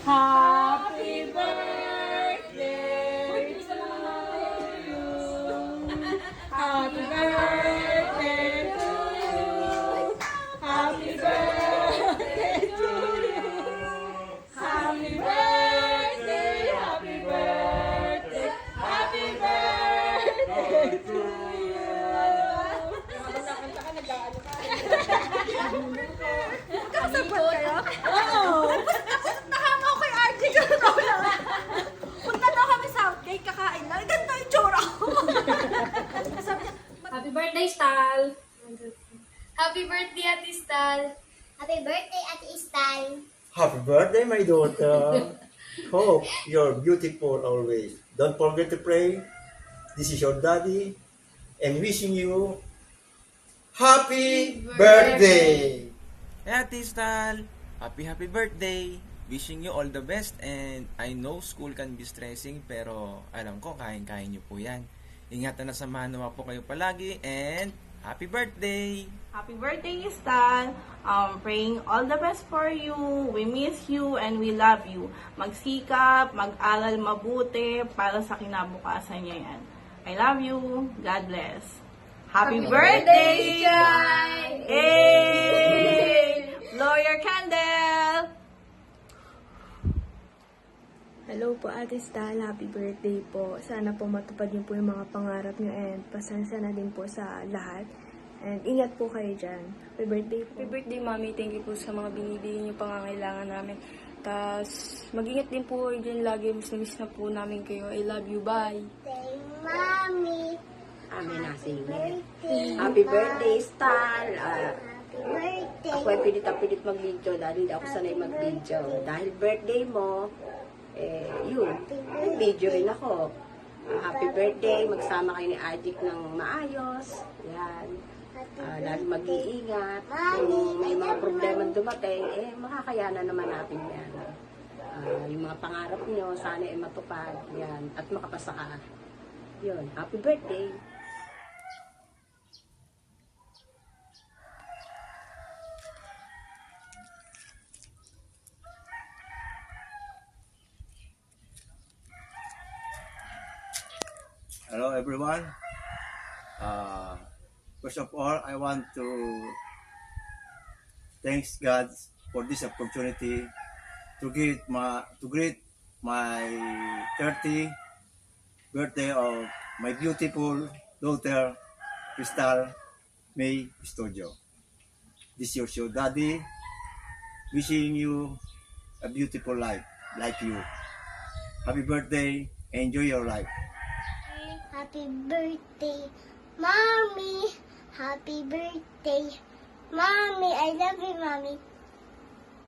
Happy birthday to you. Happy birthday to you. Happy birthday to you. Happy birthday, happy birthday, happy birthday to you. Magkakasabot kayo? Oo. Nahanga ko kay RJ ko lang. Punta daw kami South Cake, kakain lang. Ganito yung tsura ko. Sabi niya, Happy birthday, Stal! Happy birthday, Ate Stal! Happy birthday, Ate Istal. Happy birthday, my daughter. Hope you're beautiful always. Don't forget to pray. This is your daddy and wishing you happy birthday. Hey Ate Stal! Happy birthday! Wishing you all the best and I know school can be stressing pero alam ko kayang-kaya niyo po yan. Ingatan na samahan naman po kayo palagi and happy birthday! Happy birthday, Stan. Praying all the best for you. We miss you and we love you. Magsikap, mag-aral mabuti para sa kinabukasan niya yan. I love you. God bless. Happy birthday, Jai! Hey! Blow your candle! Hello po Ate Stal, happy birthday po. Sana po matupad niyo po yung mga pangarap niyo and pasensya na din po sa lahat. And ingat po kayo dyan. Happy birthday po. Happy birthday, Mami. Thank you po sa mga binibigyan niyo pangangailangan namin. Tapos, mag-ingat din po kayo dyan lagi. Miss na po namin kayo. I love you. Bye. Thank Mommy. Amin na sige. Birthday. Happy birthday, Star! Happy birthday. Ako ay pilit mag-video dahil hindi ako sanay mag-video. Dahil birthday mo, yun, nag-video rin ako. Happy birthday, magsama kayo ni Adik ng maayos. Yan. Lagi mag-iingat. Kung may mga problema dumating, makakayanan naman natin yan. Yung mga pangarap nyo, sana matupad. Yan. At makapasa ka. Yun. Happy birthday! Hello everyone. First of all, I want to thank God for this opportunity to greet my 30th birthday of my beautiful daughter, Crystal May Custodio. This is your daddy, wishing you a beautiful life like you. Happy birthday, enjoy your life. Happy birthday, Mommy. Happy birthday, Mommy. I love you, Mommy.